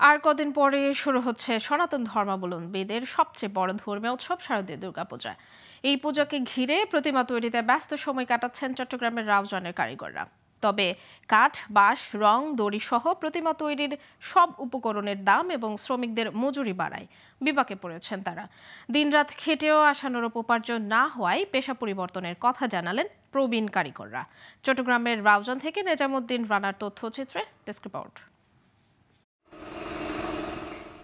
আর কদিন পরে শুরু হচ্ছে সনাতন ধর্মাবলম্বীদের সবচেয়ে বড় ধর্মীয় উৎসব শারদীয় দুর্গাপূজা। এই পূজাকে ঘিরে প্রতিমা তৈরিতে ব্যস্ত সময় কাটাচ্ছেন চট্টগ্রামের রাউজানের কারিগররা। তবে কাঠ, বাঁশ, রং, দড়ি সহ প্রতিমা তৈরির সব উপকরণের দাম এবং শ্রমিকদের মজুরি বাড়ায় বিপাকে পড়েছেন তারা। দিনরাত খেটেও আশানুরূপ উপার্জন না হওয়ায় পেশা পরিবর্তনের কথা জানালেন প্রবীণ কারিগররা। চট্টগ্রামের রাউজান থেকে নেজামুদ্দিন রানার তথ্যচিত্রে ডেস্ক রিপোর্ট।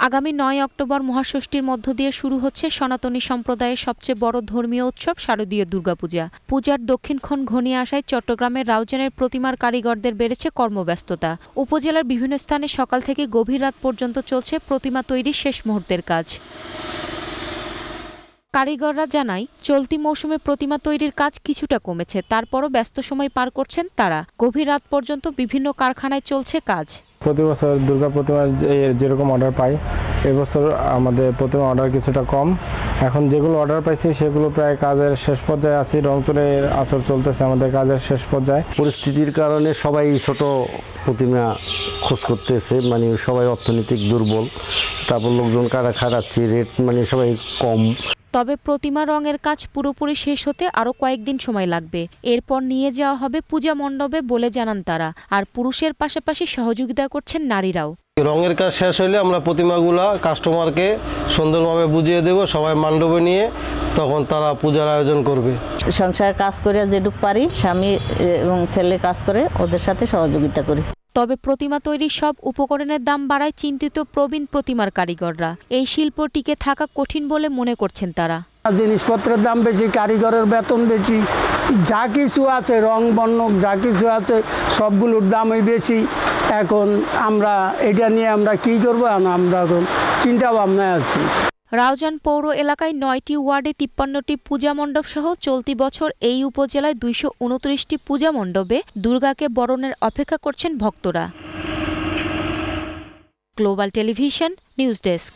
আগামী ৯ অক্টোবর মহাষষ্ঠীর মধ্য দিয়ে শুরু হচ্ছে সনাতনী সম্প্রদায়ের সবচেয়ে বড় ধর্মীয় উৎসব শারদীয় দুর্গাপূজা। পূজার দক্ষিণক্ষণ ঘনিয়ে আসায় চট্টগ্রামের রাউজানের প্রতিমার কারিগরদের বেড়েছে কর্মব্যস্ততা। উপজেলার বিভিন্ন স্থানে সকাল থেকে গভীর রাত পর্যন্ত চলছে প্রতিমা তৈরির শেষ মুহূর্তের কাজ। কারিগররা জানায়, চলতি মৌসুমে প্রতিমা তৈরির কাজ কিছুটা কমেছে, তারপরও ব্যস্ত সময় পার করছেন তারা। গভীর রাত পর্যন্ত বিভিন্ন কারখানায় চলছে কাজ। প্রতি বছর দুর্গা প্রতিমার যেরকম অর্ডার পাই, এবছর আমাদের প্রতিমা অর্ডার কিছুটা কম। এখন যেগুলো অর্ডার পাইছি সেগুলো প্রায় কাজের শেষ পর্যায়ে আছি। রং তুলির আঁচড় চলতেছে আমাদের কাজের শেষ পর্যায়ে। পরিস্থিতির কারণে সবাই ছোট প্রতিমা খোঁজ করতেছে, মানে সবাই অর্থনৈতিক দুর্বল, তারপর লোকজন কারা খাটাচ্ছে, রেট মানে সবাই কম। তবে প্রতিমা রঙের কাজ পুরোপুরি শেষ হতে আরও কয়েকদিন সময় লাগবে। এরপর নিয়ে যাওয়া হবে পূজা মণ্ডপে বলে জানান তারা। আর পুরুষের পাশাপাশি সহযোগিতা করছেন নারীরাও। রঙের কাজ শেষ হলে আমরা প্রতিমাগুলা কাস্টমারকে সুন্দরভাবে বুঝিয়ে দেব, সবাই মণ্ডপে নিয়ে তখন তারা পূজার আয়োজন করবে। সংসার কাজ করে যেটুক পারি, স্বামী এবং ছেলে কাজ করে, ওদের সাথে সহযোগিতা করি। তবে প্রতিমা তৈরির সব উপকরণের দাম বাড়ায় চিন্তিত প্রবীণ প্রতিমার কারিগররা। এই শিল্প টিকে থাকা কঠিন বলে মনে করছেন তারা। জিনিসপত্রের দাম বেশি, কারিগরের বেতন বেশি, যা কিছু আছে রং বর্ণ যা কিছু আছে সবগুলোর দামই বেশি। এখন আমরা এটা নিয়ে আমরা কি করবো, আমরা এখন চিন্তা ভাবনায় আছি। রাউজান পৌর এলাকায় ৯টি ওয়ার্ডে ৫৩টি পূজা মণ্ডপ সহ চলতি বছর এই উপজেলায় ২২৯টি পূজা মণ্ডপে দুর্গাকে বরণের অপেক্ষা করছেন ভক্তরা। Global television news desk.